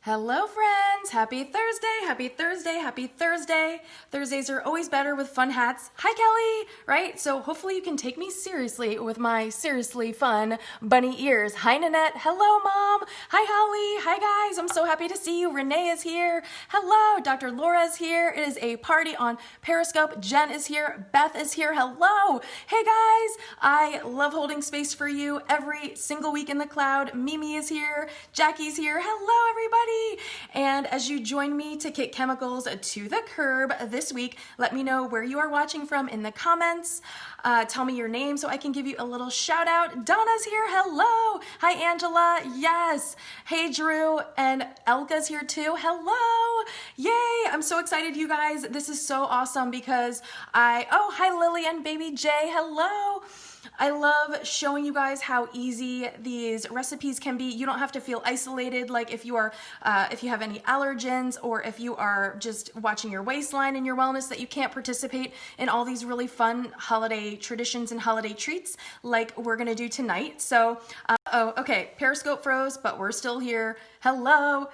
Hello friends, happy Thursday, happy Thursday, happy Thursday. Thursdays are always better with fun hats. Hi Kelly, right? So hopefully you can take me seriously with my seriously fun bunny ears. Hi Nanette, hello Mom. Hi Holly, hi guys, I'm so happy to see you. Renee is here. Hello, Dr. Laura is here. It is a party on Periscope. Jen is here, Beth is here, hello. Hey guys, I love holding space for you every single week in the cloud. Mimi is here, Jackie's here, hello everybody. And as you join me to kick chemicals to the curb this week, let me know where you are watching from in the comments. Tell me your name so I can give you a little shout out. Donna's here, hello. Hi Angela, yes. Hey Drew, and Elka's here too, hello. Yay, I'm so excited you guys. This is so awesome because oh, hi Lily and baby Jay, hello. I love showing you guys how easy these recipes can be. You don't have to feel isolated, like if you have any allergens or if you are just watching your waistline and your wellness, that you can't participate in all these really fun holiday traditions and holiday treats like we're gonna do tonight. So, oh, okay, Periscope froze, but we're still here. Hello.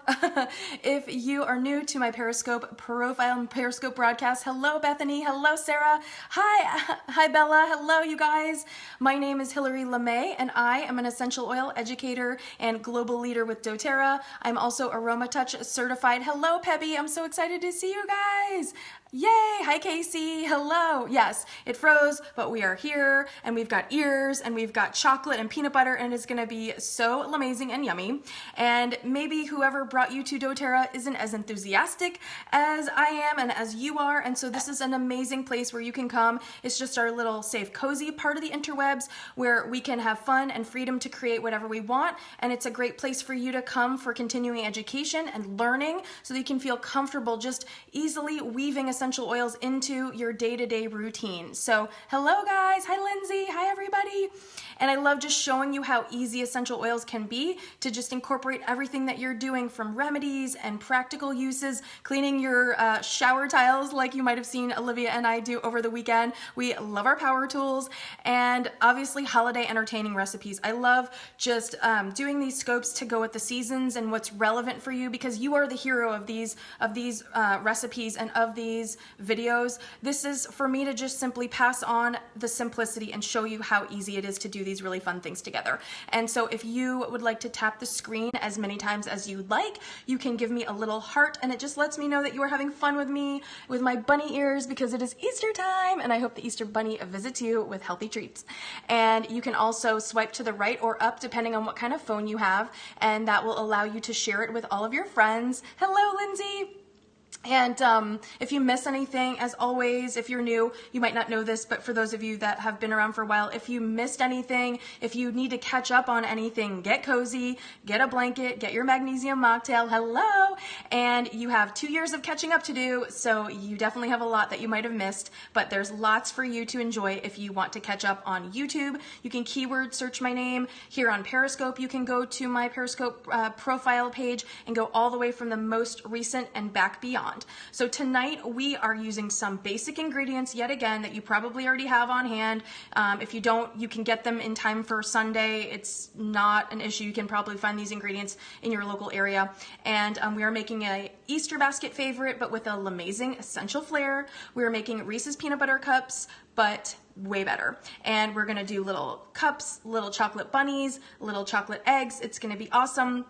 If you are new to my Periscope profile and Periscope broadcast, hello Bethany, hello Sarah, hi Bella, hello you guys. My name is Hillary LaMay and I am an essential oil educator and global leader with doTERRA. I'm also AromaTouch certified. Hello Pebby, I'm so excited to see you guys. Yay! Hi Casey, hello. Yes, it froze, but we are here and we've got ears and we've got chocolate and peanut butter and it's gonna be so LaMayzing and yummy. And maybe whoever brought you to doTERRA isn't as enthusiastic as I am and as you are, and so this is an amazing place where you can come. It's just our little safe, cozy part of the interwebs where we can have fun and freedom to create whatever we want, and it's a great place for you to come for continuing education and learning so that you can feel comfortable just easily weaving essential oils into your day-to-day routine. So hello guys, hi Lindsay, hi everybody. And I love just showing you how easy essential oils can be to just incorporate everything that you're doing, from remedies and practical uses, cleaning your shower tiles like you might have seen Olivia and I do over the weekend. We love our power tools, and obviously holiday entertaining recipes. I love just doing these scopes to go with the seasons and what's relevant for you, because you are the hero of these recipes and of these videos. This is for me to just simply pass on the simplicity and show you how easy it is to do these really fun things together. And so if you would like to tap the screen as many times as you'd like, you can give me a little heart, and it just lets me know that you are having fun with me, with my bunny ears, because it is Easter time and I hope the Easter bunny visits you with healthy treats. And you can also swipe to the right or up depending on what kind of phone you have, and that will allow you to share it with all of your friends. Hello Lindsay. And if you miss anything, as always, if you're new, you might not know this, but for those of you that have been around for a while, if you missed anything, if you need to catch up on anything, get cozy, get a blanket, get your magnesium mocktail, hello, and you have 2 years of catching up to do, so you definitely have a lot that you might have missed, but there's lots for you to enjoy if you want to catch up on YouTube. You can keyword search my name. Here on Periscope, you can go to my Periscope profile page and go all the way from the most recent and back beyond. So tonight we are using some basic ingredients yet again that you probably already have on hand. If you don't, you can get them in time for Sunday. It's not an issue. You can probably find these ingredients in your local area. And we are making a Easter basket favorite, but with a LaMayzing essential flair. We are making Reese's peanut butter cups, but way better. And we're gonna do little cups, little chocolate bunnies, little chocolate eggs. It's gonna be awesome.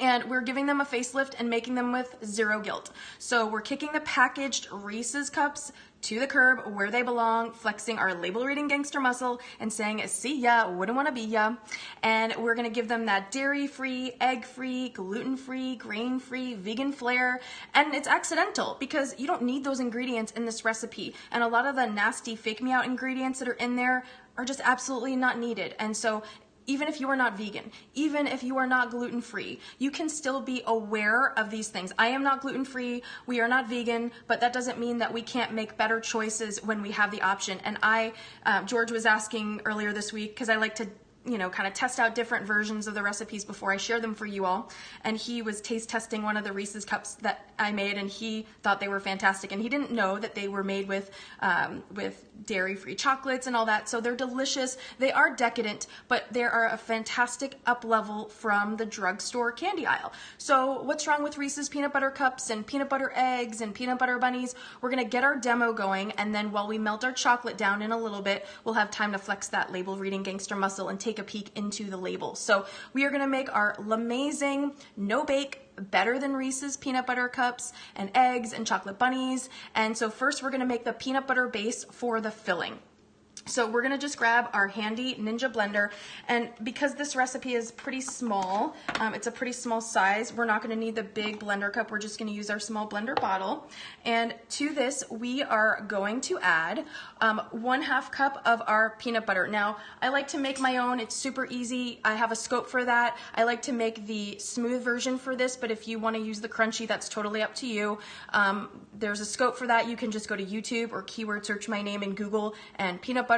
And we're giving them a facelift and making them with zero guilt. So we're kicking the packaged Reese's cups to the curb where they belong, flexing our label reading gangster muscle and saying, see ya, wouldn't wanna be ya. And we're gonna give them that dairy-free, egg-free, gluten-free, grain-free, vegan flair. And it's accidental because you don't need those ingredients in this recipe. And a lot of the nasty fake me out ingredients that are in there are just absolutely not needed. And so even if you are not vegan, even if you are not gluten-free, you can still be aware of these things. I am not gluten-free, we are not vegan, but that doesn't mean that we can't make better choices when we have the option. And George was asking earlier this week, because I like to you know, kind of test out different versions of the recipes before I share them for you all. And he was taste testing one of the Reese's cups that I made, and he thought they were fantastic. And he didn't know that they were made with dairy-free chocolates and all that. So they're delicious. They are decadent, but they are a fantastic up level from the drugstore candy aisle. So what's wrong with Reese's peanut butter cups and peanut butter eggs and peanut butter bunnies? We're gonna get our demo going, and then while we melt our chocolate down in a little bit, we'll have time to flex that label reading gangster muscle and take a peek into the label. So we are gonna make our LaMayzing no bake, better than Reese's peanut butter cups and eggs and chocolate bunnies. And so first we're gonna make the peanut butter base for the filling. So we're gonna just grab our handy Ninja blender, and because this recipe is pretty small, it's a pretty small size, we're not gonna need the big blender cup, we're just gonna use our small blender bottle. And to this, we are going to add 1/2 cup of our peanut butter. Now, I like to make my own, it's super easy, I have a scope for that. I like to make the smooth version for this, but if you wanna use the crunchy, that's totally up to you. There's a scope for that. You can just go to YouTube or keyword search my name in Google and peanut butter.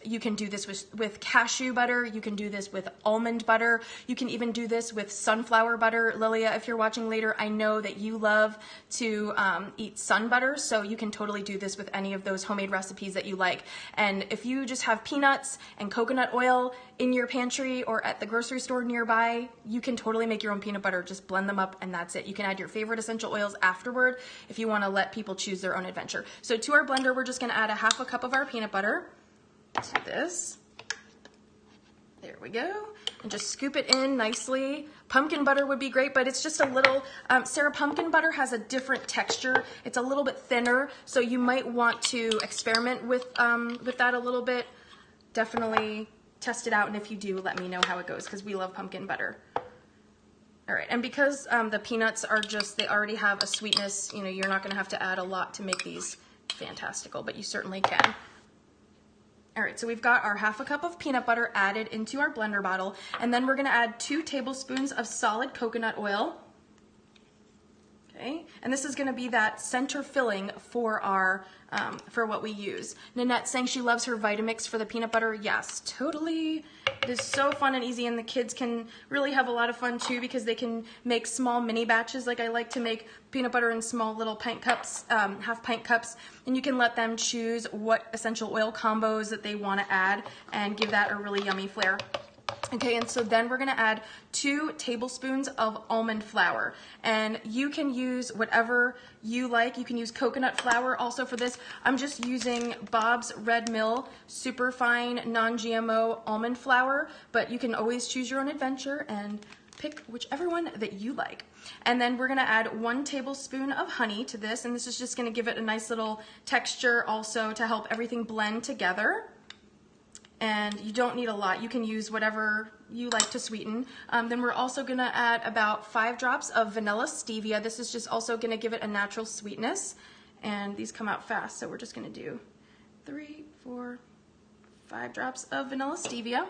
You can do this with cashew butter. You can do this with almond butter. You can even do this with sunflower butter. Lilia, if you're watching later, I know that you love to eat sun butter, so you can totally do this with any of those homemade recipes that you like. And if you just have peanuts and coconut oil in your pantry or at the grocery store nearby, you can totally make your own peanut butter. Just blend them up and that's it. You can add your favorite essential oils afterward if you want to let people choose their own adventure. So to our blender, we're just going to add 1/2 cup of our peanut butter to this. There we go. And just scoop it in nicely. Pumpkin butter would be great, but it's just a little, Sarah, pumpkin butter has a different texture. It's a little bit thinner, so you might want to experiment with that a little bit. Definitely test it out, and if you do, let me know how it goes, because we love pumpkin butter. All right, and because the peanuts are just, they already have a sweetness, you know, you're not gonna have to add a lot to make these fantastical, but you certainly can. All right, so we've got our 1/2 cup of peanut butter added into our blender bottle, and then we're gonna add 2 tablespoons of solid coconut oil. Okay, and this is gonna be that center filling for our, for what we use. Nanette saying she loves her Vitamix for the peanut butter. Yes, totally. It is so fun and easy, and the kids can really have a lot of fun too, because they can make small mini batches. Like I like to make peanut butter in small little pint cups, 1/2 pint cups, and you can let them choose what essential oil combos that they wanna add and give that a really yummy flair. Okay, and so then we're gonna add 2 tablespoons of almond flour, and you can use whatever you like. You can use coconut flour also for this. I'm just using Bob's Red Mill Superfine Non-GMO Almond Flour, but you can always choose your own adventure and pick whichever one that you like. And then we're gonna add 1 tablespoon of honey to this, and this is just gonna give it a nice little texture also to help everything blend together. And you don't need a lot. You can use whatever you like to sweeten. Then we're also gonna add about 5 drops of vanilla stevia. This is just also gonna give it a natural sweetness. And these come out fast, so we're just gonna do 3, 4, 5 drops of vanilla stevia.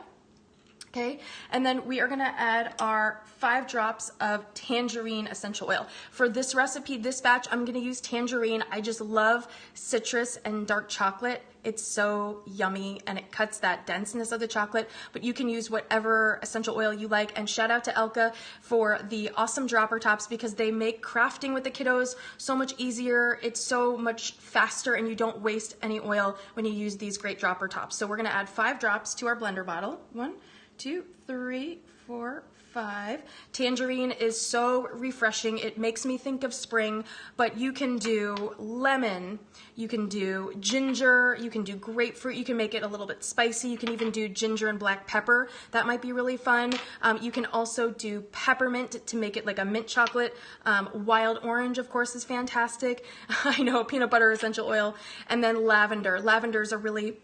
Okay, and then we are gonna add our 5 drops of tangerine essential oil. For this recipe, this batch, I'm gonna use tangerine. I just love citrus and dark chocolate. It's so yummy and it cuts that denseness of the chocolate, but you can use whatever essential oil you like. And shout out to Elka for the awesome dropper tops, because they make crafting with the kiddos so much easier. It's so much faster and you don't waste any oil when you use these great dropper tops. So we're gonna add 5 drops to our blender bottle. 1, 2, 3, 4, 5. Tangerine is so refreshing. It makes me think of spring, but you can do lemon, you can do ginger, you can do grapefruit, you can make it a little bit spicy. You can even do ginger and black pepper. That might be really fun. You can also do peppermint to make it like a mint chocolate. Wild orange, of course, is fantastic. I know, peanut butter essential oil. And then lavender. Lavender is a really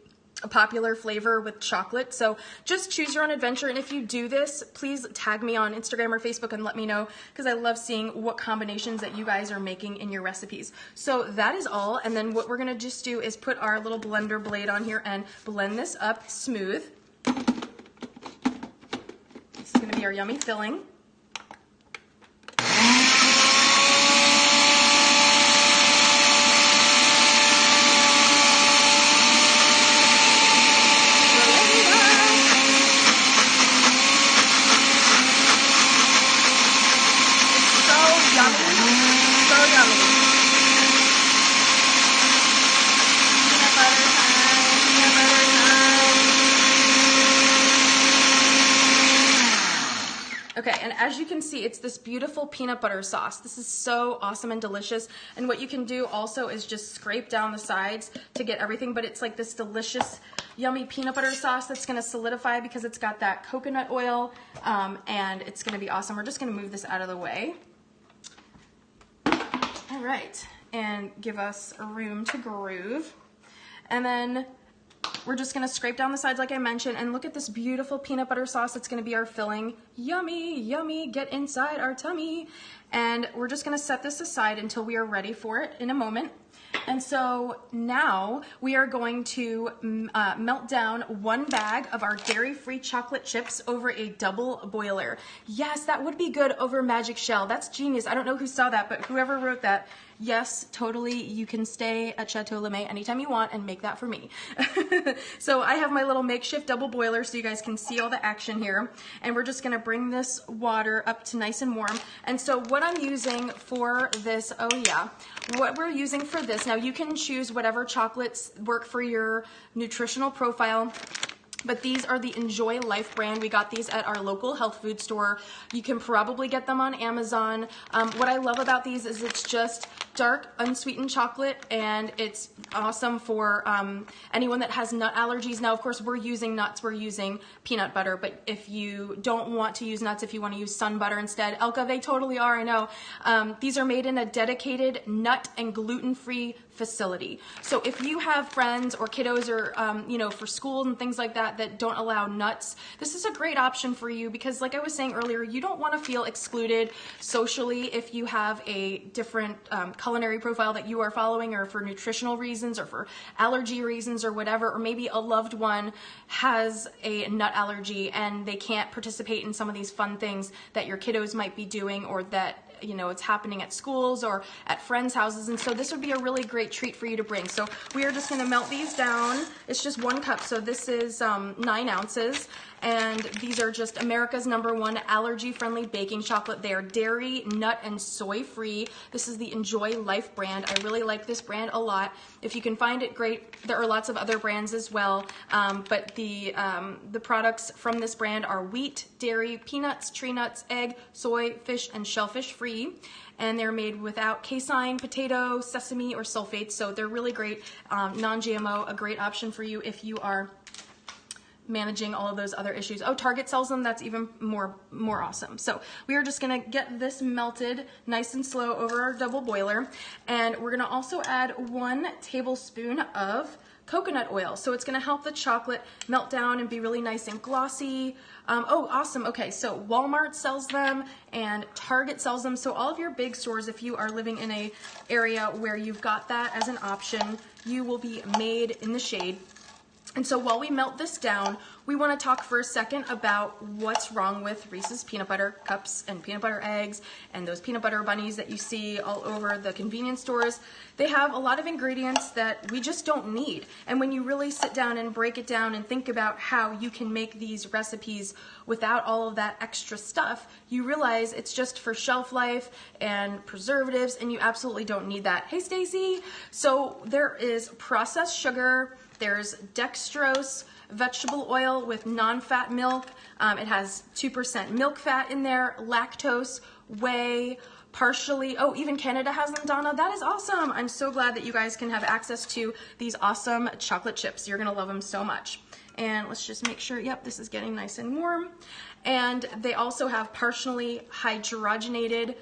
popular flavor with chocolate. So just choose your own adventure, and if you do this, please tag me on Instagram or Facebook and let me know, because I love seeing what combinations that you guys are making in your recipes. So that is all, and then what we're gonna just do is put our little blender blade on here and blend this up smooth. This is gonna be our yummy filling. and as you can see, it's this beautiful peanut butter sauce. This is so awesome and delicious. And what you can do also is just scrape down the sides to get everything, but it's like this delicious, yummy peanut butter sauce that's gonna solidify because it's got that coconut oil, and it's gonna be awesome. We're just gonna move this out of the way. All right, and give us room to groove. And then we're just gonna scrape down the sides like I mentioned, and look at this beautiful peanut butter sauce that's gonna be our filling. Yummy, yummy, get inside our tummy. And we're just gonna set this aside until we are ready for it in a moment. And so now we are going to melt down 1 bag of our dairy-free chocolate chips over a double boiler. Yes, that would be good over Magic Shell. That's genius. I don't know who saw that, but whoever wrote that, yes, totally, you can stay at Chateau LaMay anytime you want and make that for me. So I have my little makeshift double boiler so you guys can see all the action here. And we're just gonna bring this water up to nice and warm. And so what I'm using for this, what we're using for this, now you can choose whatever chocolates work for your nutritional profile. But these are the Enjoy Life brand. We got these at our local health food store. You can probably get them on Amazon. What I love about these is it's just dark, unsweetened chocolate, and it's awesome for anyone that has nut allergies. Now, of course, we're using nuts, we're using peanut butter, but if you don't want to use nuts, if you want to use sun butter instead, Elka, they totally are, I know. These are made in a dedicated nut and gluten-free facility. So if you have friends or kiddos or, you know, for school and things like that that don't allow nuts, this is a great option for you because like I was saying earlier, you don't want to feel excluded socially if you have a different culinary profile that you are following, or for nutritional reasons or for allergy reasons or whatever, or maybe a loved one has a nut allergy and they can't participate in some of these fun things that your kiddos might be doing, or that you know it's happening at schools or at friends' houses, and so this would be a really great treat for you to bring. So we are just going to melt these down. It's just 1 cup, so this is 9 ounces, and these are just America's #1 allergy-friendly baking chocolate. They are dairy, nut, and soy-free. This is the Enjoy Life brand. I really like this brand a lot. If you can find it, great. There are lots of other brands as well, but the products from this brand are wheat, dairy, peanuts, tree nuts, egg, soy, fish, and shellfish free. And they're made without casein, potato, sesame, or sulfates, so they're really great, non-GMO, a great option for you if you are managing all of those other issues. Oh, Target sells them, that's even more awesome. So we are just gonna get this melted nice and slow over our double boiler, and we're gonna also add 1 tablespoon of coconut oil. So it's gonna help the chocolate melt down and be really nice and glossy. Oh, awesome. Okay, so Walmart sells them and Target sells them. So all of your big stores, if you are living in a area where you've got that as an option, you will be made in the shade. And so while we melt this down, we want to talk for a second about what's wrong with Reese's peanut butter cups and peanut butter eggs and those peanut butter bunnies that you see all over the convenience stores. They have a lot of ingredients that we just don't need. And when you really sit down and break it down and think about how you can make these recipes without all of that extra stuff, you realize it's just for shelf life and preservatives, and you absolutely don't need that. Hey, Stacy. So there is processed sugar, there's dextrose, vegetable oil with non-fat milk. It has 2% milk fat in there, lactose, whey, partially, oh, even Canada has them, Donna. That is awesome. I'm so glad that you guys can have access to these awesome chocolate chips. You're gonna love them so much. And let's just make sure, yep, this is getting nice and warm. And they also have partially hydrogenated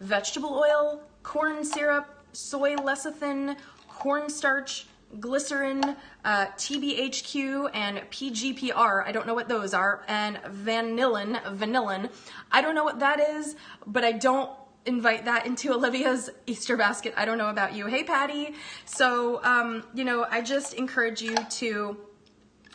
vegetable oil, corn syrup, soy lecithin, cornstarch, glycerin, TBHQ, and PGPR. I don't know what those are. And vanillin. I don't know what that is, but I don't invite that into Olivia's Easter basket. I don't know about you. Hey, Patty. So, you know, I just encourage you to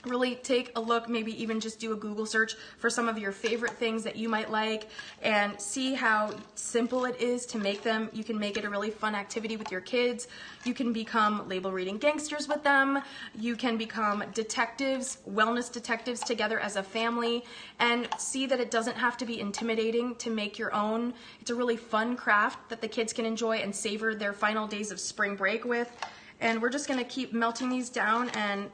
really take a look, maybe even just do a Google search for some of your favorite things that you might like and see how simple it is to make them. You can make it a really fun activity with your kids. You can become label reading gangsters with them. You can become detectives, wellness detectives together as a family, and see that it doesn't have to be intimidating to make your own. It's a really fun craft that the kids can enjoy and savor their final days of spring break with. And we're just gonna keep melting these down and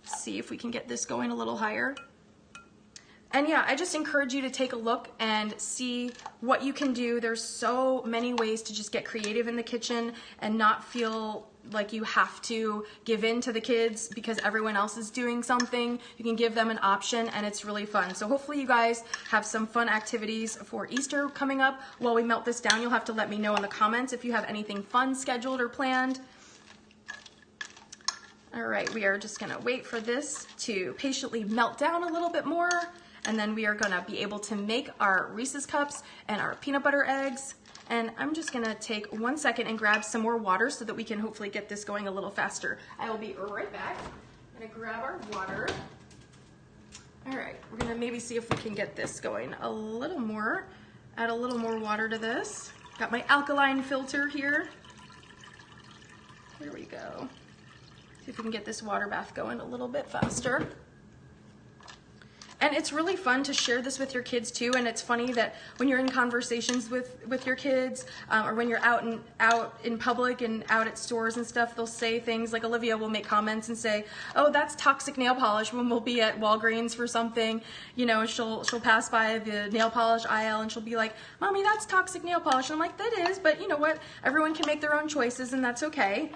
see if we can get this going a little higher. And yeah, I just encourage you to take a look and see what you can do. There's so many ways to just get creative in the kitchen and not feel like you have to give in to the kids because everyone else is doing something. You can give them an option and it's really fun. So hopefully you guys have some fun activities for Easter coming up. While we melt this down, you'll have to let me know in the comments if you have anything fun scheduled or planned. All right, we are just gonna wait for this to patiently melt down a little bit more, and then we are gonna be able to make our Reese's cups and our peanut butter eggs. And I'm just gonna take 1 second and grab some more water so that we can hopefully get this going a little faster. I will be right back. I'm gonna grab our water. All right, we're gonna maybe see if we can get this going a little more, add a little more water to this. Got my alkaline filter here. There we go. See if we can get this water bath going a little bit faster. And it's really fun to share this with your kids too. And it's funny that when you're in conversations with your kids, or when you're out in public and out at stores and stuff, they'll say things like Olivia will make comments and say, "Oh, that's toxic nail polish," when we'll be at Walgreens for something, you know, and she'll pass by the nail polish aisle and she'll be like, "Mommy, that's toxic nail polish." And I'm like, "That is, but you know what? Everyone can make their own choices and that's okay."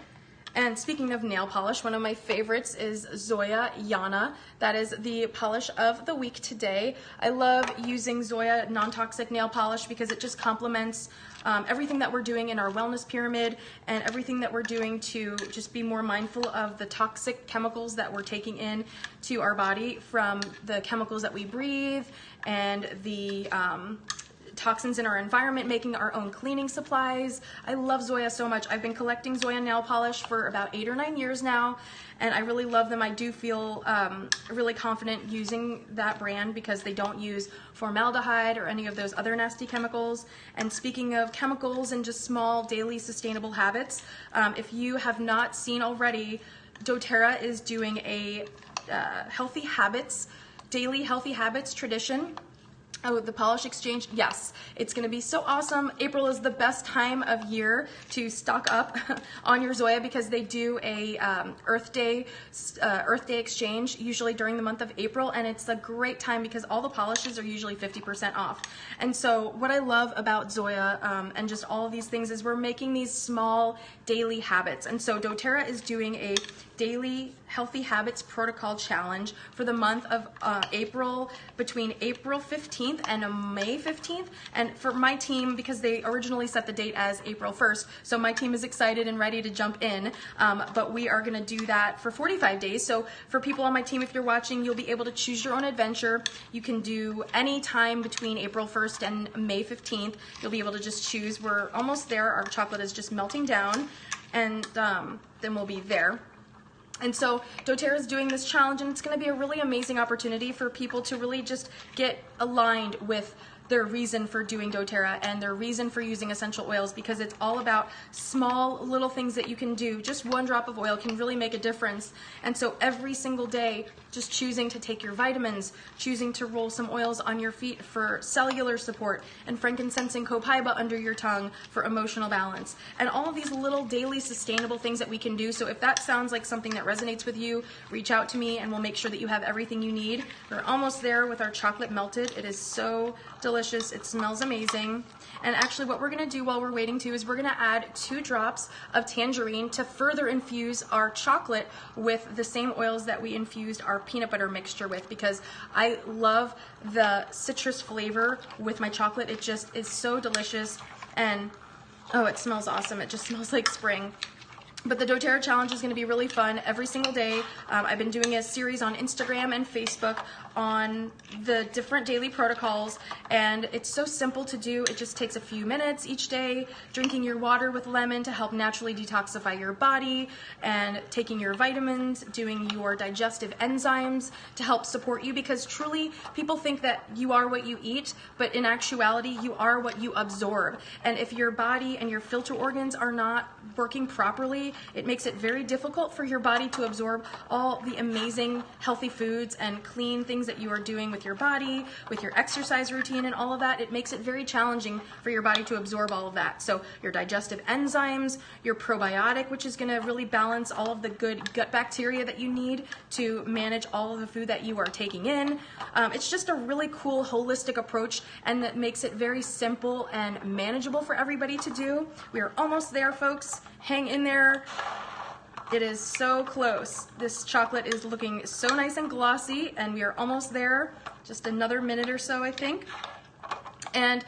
And speaking of nail polish, one of my favorites is Zoya Yana. That is the polish of the week today. I love using Zoya non-toxic nail polish because it just complements everything that we're doing in our wellness pyramid and everything that we're doing to just be more mindful of the toxic chemicals that we're taking in to our body from the chemicals that we breathe and the toxins in our environment, making our own cleaning supplies. I love Zoya so much. I've been collecting Zoya nail polish for about 8 or 9 years now, and I really love them. I do feel really confident using that brand because they don't use formaldehyde or any of those other nasty chemicals. And speaking of chemicals and just small daily sustainable habits, if you have not seen already, doTERRA is doing a daily healthy habits tradition. Oh, the polish exchange, yes, it's going to be so awesome. April is the best time of year to stock up on your Zoya because they do a Earth Day exchange usually during the month of April, and it's a great time because all the polishes are usually 50% off. And so what I love about Zoya and just all of these things is we're making these small daily habits. And so doTERRA is doing a daily healthy habits protocol challenge for the month of April, between April 15th and May 15th. And for my team, because they originally set the date as April 1st, so my team is excited and ready to jump in, but we are gonna do that for 45 days. So for people on my team, if you're watching, you'll be able to choose your own adventure. You can do any time between April 1st and May 15th. You'll be able to just choose. We're almost there. Our chocolate is just melting down, and then we'll be there. And so doTERRA is doing this challenge, and it's going to be a really amazing opportunity for people to really just get aligned with their reason for doing doTERRA and their reason for using essential oils, because it's all about small little things that you can do. Just one drop of oil can really make a difference. And so every single day, just choosing to take your vitamins, choosing to roll some oils on your feet for cellular support, and frankincense and copaiba under your tongue for emotional balance. And all of these little daily sustainable things that we can do. So if that sounds like something that resonates with you, reach out to me and we'll make sure that you have everything you need. We're almost there with our chocolate melted. It is so delicious. It smells amazing. And actually what we're going to do while we're waiting is we're going to add 2 drops of tangerine to further infuse our chocolate with the same oils that we infused our peanut butter mixture with, because I love the citrus flavor with my chocolate. It just is so delicious, and oh, it smells awesome. It just smells like spring. But the doTERRA challenge is going to be really fun every single day. I've been doing a series on Instagram and Facebook on the different daily protocols, and it's so simple to do. It just takes a few minutes each day, drinking your water with lemon to help naturally detoxify your body, and taking your vitamins, doing your digestive enzymes to help support you, because truly people think that you are what you eat, but in actuality you are what you absorb. And if your body and your filter organs are not working properly, It makes it very difficult for your body to absorb all the amazing healthy foods and clean things that you are doing with your body, with your exercise routine and all of that. It makes it very challenging for your body to absorb all of that. So your digestive enzymes, your probiotic, which is going to really balance all of the good gut bacteria that you need to manage all of the food that you are taking in. It's just a really cool holistic approach, and that makes it very simple and manageable for everybody to do. We are almost there, folks. Hang in there. It is so close. This chocolate is looking so nice and glossy, and we are almost there. Just another minute or so, I think. And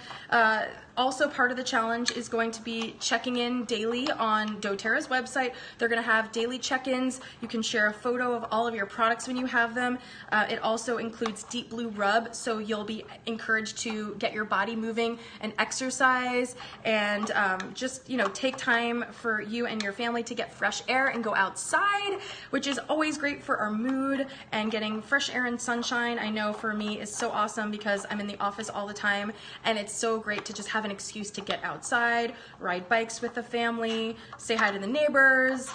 also part of the challenge is going to be checking in daily on doTERRA's website. They're going to have daily check-ins. You can share a photo of all of your products when you have them. It also includes Deep Blue Rub, so you'll be encouraged to get your body moving and exercise, and just, you know, take time for you and your family to get fresh air and go outside, which is always great for our mood, and getting fresh air and sunshine, I know for me, is so awesome because I'm in the office all the time, and it's so great to just have an excuse to get outside, ride bikes with the family, say hi to the neighbors,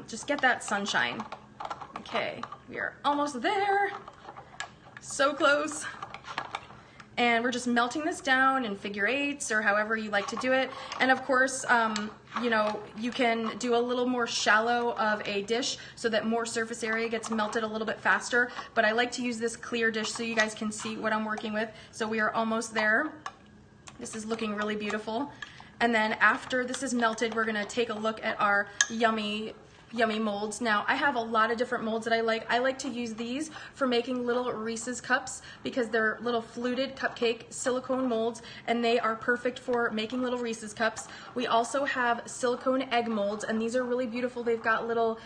just get that sunshine. Okay, we are almost there. So close. And we're just melting this down in figure eights or however you like to do it. And of course, you know, you can do a little more shallow of a dish so that more surface area gets melted a little bit faster. But I like to use this clear dish so you guys can see what I'm working with. So we are almost there. This is looking really beautiful. And then after this is melted, we're gonna take a look at our yummy molds. Now, I have a lot of different molds that I like. I like to use these for making little Reese's cups because they're little fluted cupcake silicone molds, and they are perfect for making little Reese's cups. We also have silicone egg molds, and these are really beautiful. They've got little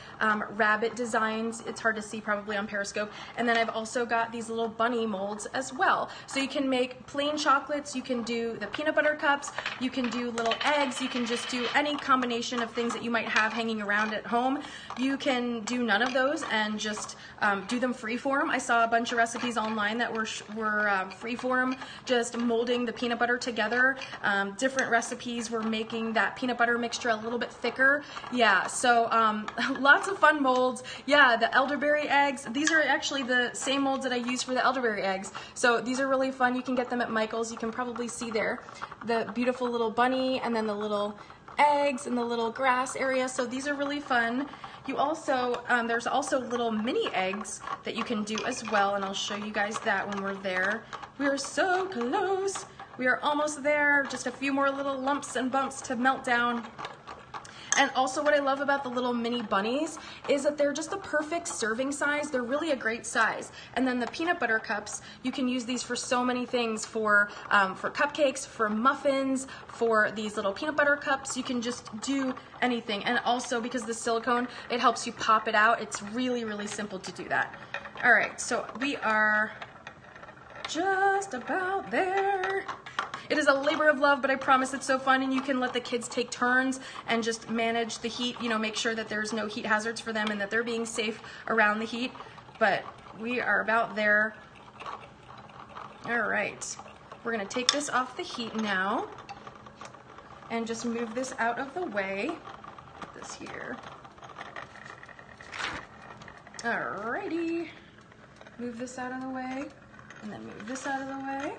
rabbit designs. It's hard to see probably on Periscope. And then I've also got these little bunny molds as well. So you can make plain chocolates, you can do the peanut butter cups, you can do little eggs, you can just do any combination of things that you might have hanging around at home. You can do none of those and just do them freeform. I saw a bunch of recipes online that were freeform, just molding the peanut butter together. Different recipes were making that peanut butter mixture a little bit thicker. Yeah, so lots of fun molds. Yeah, the elderberry eggs, these are actually the same molds that I use for the elderberry eggs. So these are really fun. You can get them at Michael's. You can probably see there the beautiful little bunny and then the little eggs and the little grass area. So these are really fun. You also, there's also little mini eggs that you can do as well, and I'll show you guys that when we're there. We are so close. We are almost there. Just a few more little lumps and bumps to melt down. And also what I love about the little mini bunnies is that they're just the perfect serving size. They're really a great size. And then the peanut butter cups, you can use these for so many things, for cupcakes, for muffins, for these little peanut butter cups. You can just do anything. And also because the silicone, it helps you pop it out. It's really, really simple to do that. All right, so we are just about there. It is a labor of love, but I promise it's so fun, and you can let the kids take turns and just manage the heat, you know, make sure that there's no heat hazards for them and that they're being safe around the heat. But we are about there. All right, we're gonna take this off the heat now and just move this out of the way. Put this here. Alrighty, move this out of the way, and then move this out of the way.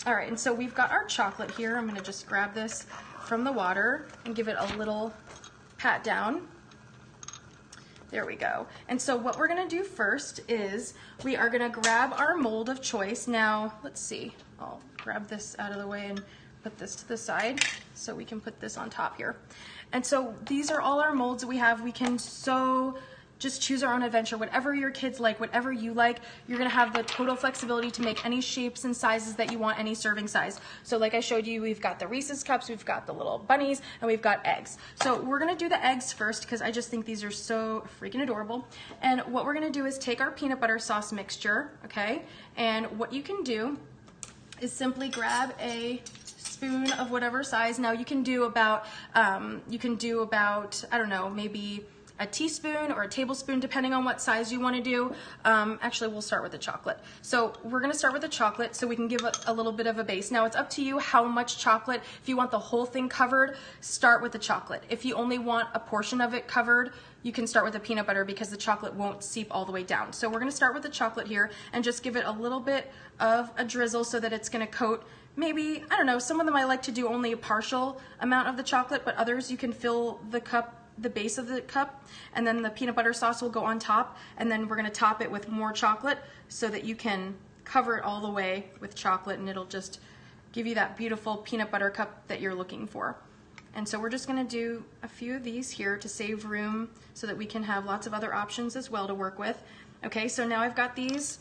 All right, and so we've got our chocolate here. I'm gonna just grab this from the water and give it a little pat down. There we go. And so what we're gonna do first is we are gonna grab our mold of choice. Now, let's see, I'll grab this out of the way and put this to the side so we can put this on top here. And so these are all our molds that we have. We can just choose our own adventure, whatever your kids like, whatever you like. You're gonna have the total flexibility to make any shapes and sizes that you want, any serving size. So like I showed you, we've got the Reese's cups, we've got the little bunnies, and we've got eggs. So we're gonna do the eggs first because I just think these are so freaking adorable. And what we're gonna do is take our peanut butter sauce mixture, okay? And what you can do is simply grab a spoon of whatever size. Now you can do about, I don't know, maybe a teaspoon or a tablespoon, depending on what size you want to do. Actually, we'll start with the chocolate. So we're going to start with the chocolate so we can give a little bit of a base. Now it's up to you how much chocolate. If you want the whole thing covered, start with the chocolate. If you only want a portion of it covered, you can start with the peanut butter because the chocolate won't seep all the way down. So we're going to start with the chocolate here and just give it a little bit of a drizzle so that it's going to coat. Maybe, I don't know, some of them I like to do only a partial amount of the chocolate, but others you can fill the cup, the base of the cup, and then the peanut butter sauce will go on top, and then we're going to top it with more chocolate so that you can cover it all the way with chocolate, and it'll just give you that beautiful peanut butter cup that you're looking for. And so we're just going to do a few of these here to save room so that we can have lots of other options as well to work with. Okay, so now I've got these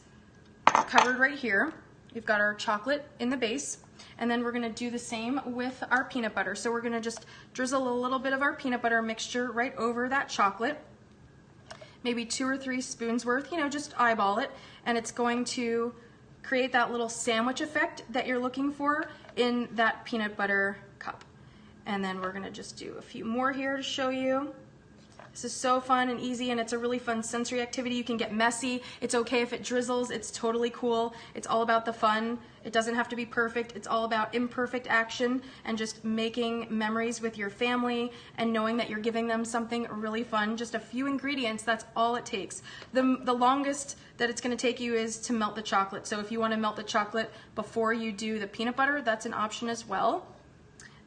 covered right here. We've got our chocolate in the base, and then we're going to do the same with our peanut butter. So we're going to just drizzle a little bit of our peanut butter mixture right over that chocolate, maybe 2 or 3 spoons worth, you know, just eyeball it, and it's going to create that little sandwich effect that you're looking for in that peanut butter cup. And then we're going to just do a few more here to show you. This is so fun and easy, and it's a really fun sensory activity. You can get messy. It's okay if it drizzles. It's totally cool. It's all about the fun. It doesn't have to be perfect. It's all about imperfect action and just making memories with your family and knowing that you're giving them something really fun. Just a few ingredients, that's all it takes. The longest that it's going to take you is to melt the chocolate. So if you want to melt the chocolate before you do the peanut butter, that's an option as well.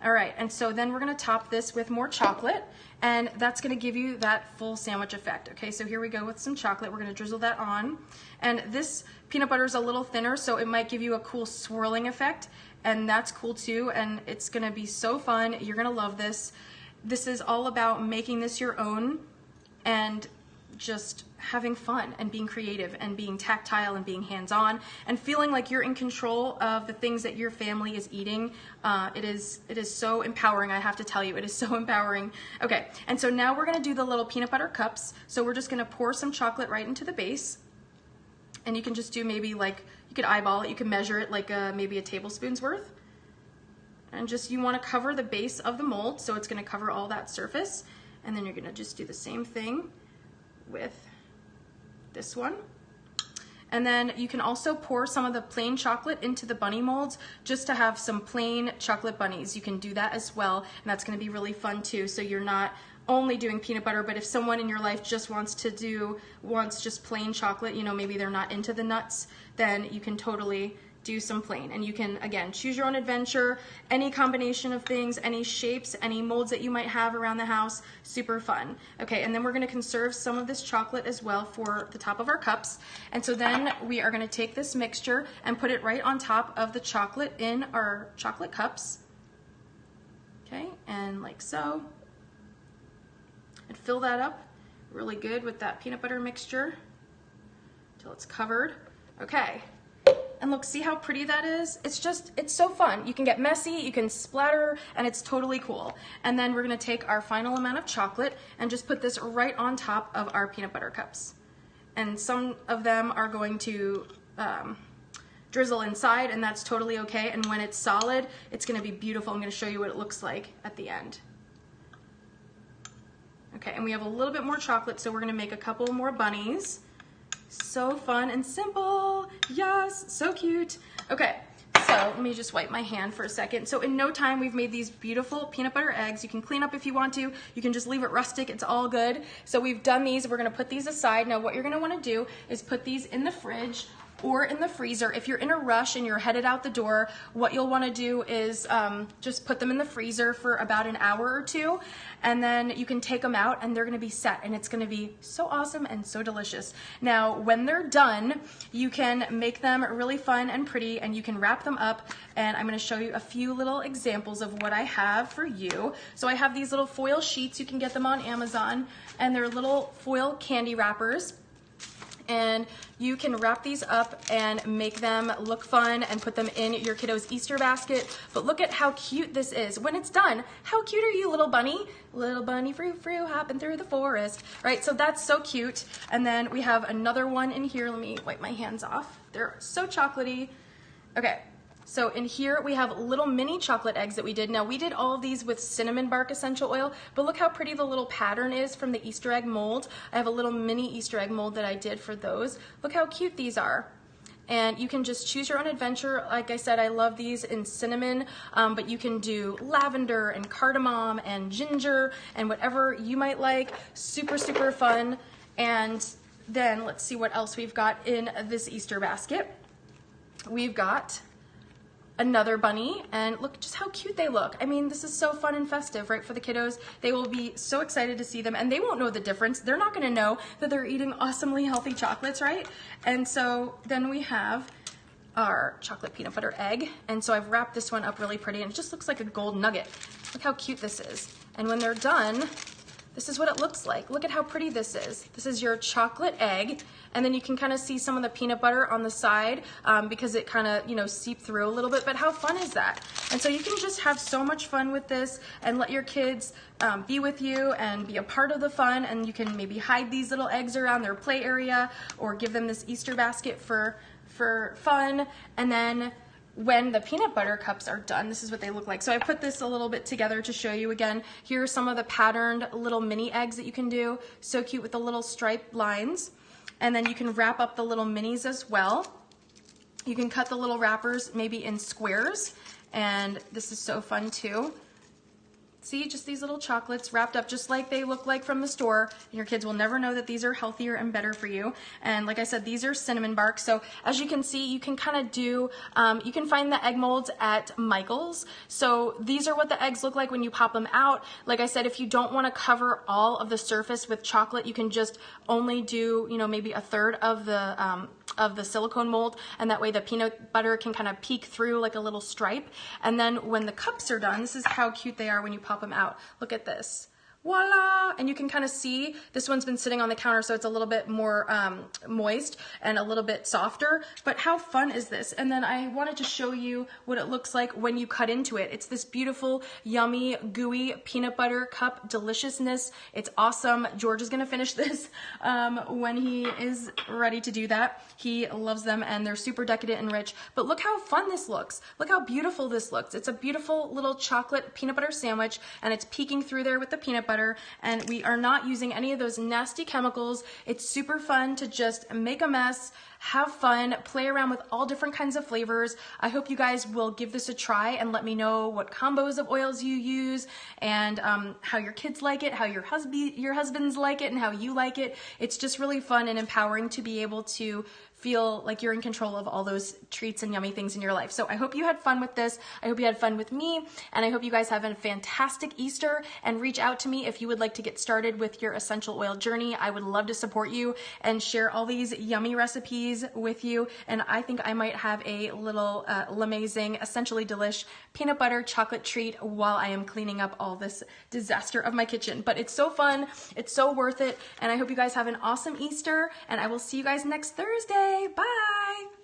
All right, and so then we're going to top this with more chocolate, and that's going to give you that full sandwich effect. Okay, so here we go with some chocolate. We're going to drizzle that on, and this peanut butter is a little thinner, so it might give you a cool swirling effect, and that's cool too, and it's going to be so fun. You're going to love this. This is all about making this your own and just having fun and being creative and being tactile and being hands-on and feeling like you're in control of the things that your family is eating. It is so empowering, I have to tell you. It is so empowering. Okay, and so now we're going to do the little peanut butter cups. So we're just going to pour some chocolate right into the base, and you can just do maybe like, you could eyeball it, you can measure it like maybe a tablespoon's worth. And just, you want to cover the base of the mold, so it's going to cover all that surface. And then you're going to just do the same thing with this one. And then you can also pour some of the plain chocolate into the bunny molds just to have some plain chocolate bunnies. You can do that as well, and that's going to be really fun too. So you're not only doing peanut butter, but if someone in your life just wants just plain chocolate, you know, maybe they're not into the nuts, then you can totally do some plain. And you can, again, choose your own adventure, any combination of things, any shapes, any molds that you might have around the house. Super fun. Okay, and then we're going to conserve some of this chocolate as well for the top of our cups. And so then we are going to take this mixture and put it right on top of the chocolate in our chocolate cups. Okay, and like so. And fill that up really good with that peanut butter mixture until it's covered. Okay. And look, see how pretty that is? It's so fun. You can get messy, you can splatter, and it's totally cool. And then we're gonna take our final amount of chocolate and just put this right on top of our peanut butter cups. And some of them are going to drizzle inside, and that's totally okay. And when it's solid, it's gonna be beautiful. I'm gonna show you what it looks like at the end. Okay, and we have a little bit more chocolate, so we're gonna make a couple more bunnies. So fun and simple. Yes, so cute. Okay, so let me just wipe my hand for a second. So in no time, we've made these beautiful peanut butter eggs. You can clean up if you want to. You can just leave it rustic. It's all good. So we've done these. We're going to put these aside. Now what you're going to want to do is put these in the fridge or in the freezer. If you're in a rush and you're headed out the door, what you'll want to do is just put them in the freezer for about an hour or two, and then you can take them out and they're going to be set, and it's going to be so awesome and so delicious. Now when they're done, you can make them really fun and pretty, and you can wrap them up, and I'm going to show you a few little examples of what I have for you. So I have these little foil sheets. You can get them on Amazon, and they're little foil candy wrappers. And you can wrap these up and make them look fun and put them in your kiddo's Easter basket. But look at how cute this is. When it's done, how cute are you, little bunny? Little bunny frou frou hopping through the forest, right? So that's so cute. And then we have another one in here. Let me wipe my hands off. They're so chocolatey. Okay, So in here we have little mini chocolate eggs that we did. Now we did all of these with cinnamon bark essential oil, but look how pretty the little pattern is from the Easter egg mold. I have a little mini Easter egg mold that I did for those. Look how cute these are. And you can just choose your own adventure. Like I said, I love these in cinnamon, but you can do lavender and cardamom and ginger and whatever you might like. Super, super fun. And then let's see what else we've got in this Easter basket. We've got another bunny, and look just how cute they look. I mean, this is so fun and festive, right, for the kiddos. They will be so excited to see them, and they won't know the difference. They're not gonna know that they're eating awesomely healthy chocolates, right? And so then we have our chocolate peanut butter egg, and so I've wrapped this one up really pretty, and it just looks like a gold nugget. Look how cute this is. And when they're done, this is what it looks like. Look at how pretty this is. This is your chocolate egg, and then you can kind of see some of the peanut butter on the side because it kind of, you know, seep through a little bit, but how fun is that? And so you can just have so much fun with this and let your kids be with you and be a part of the fun, and you can maybe hide these little eggs around their play area or give them this Easter basket for fun. And then when the peanut butter cups are done, this is what they look like. So I put this a little bit together to show you again. Here are some of the patterned little mini eggs that you can do. So cute with the little striped lines. And then you can wrap up the little minis as well. You can cut the little wrappers maybe in squares, and this is so fun too. See, just these little chocolates wrapped up just like they look like from the store. And your kids will never know that these are healthier and better for you. And like I said, these are cinnamon bark. So as you can see, you can kind of do, you can find the egg molds at Michael's. So these are what the eggs look like when you pop them out. Like I said, if you don't want to cover all of the surface with chocolate, you can just only do, you know, maybe a third of the silicone mold, and that way the peanut butter can kind of peek through like a little stripe. And then when the cups are done, this is how cute they are when you pop them out. Look at this. Voila! And you can kind of see this one's been sitting on the counter, so it's a little bit more moist and a little bit softer, but how fun is this? And then I wanted to show you what it looks like when you cut into it. It's this beautiful, yummy, gooey peanut butter cup deliciousness. It's awesome. George is gonna finish this when he is ready to do that. He loves them, and they're super decadent and rich, but look how fun this looks. Look how beautiful this looks. It's a beautiful little chocolate peanut butter sandwich, and it's peeking through there with the peanut butter. And we are not using any of those nasty chemicals. It's super fun to just make a mess, have fun, play around with all different kinds of flavors. I hope you guys will give this a try and let me know what combos of oils you use, and how your kids like it, how your husbands like it, and how you like it. It's just really fun and empowering to be able to feel like you're in control of all those treats and yummy things in your life. So I hope you had fun with this. I hope you had fun with me, and I hope you guys have a fantastic Easter, and reach out to me if you would like to get started with your essential oil journey. I would love to support you and share all these yummy recipes with you. And I think I might have a little LaMayzing Essentially Delish peanut butter chocolate treat while I am cleaning up all this disaster of my kitchen. But it's so fun, it's so worth it, and I hope you guys have an awesome Easter, and I will see you guys next Thursday. Bye!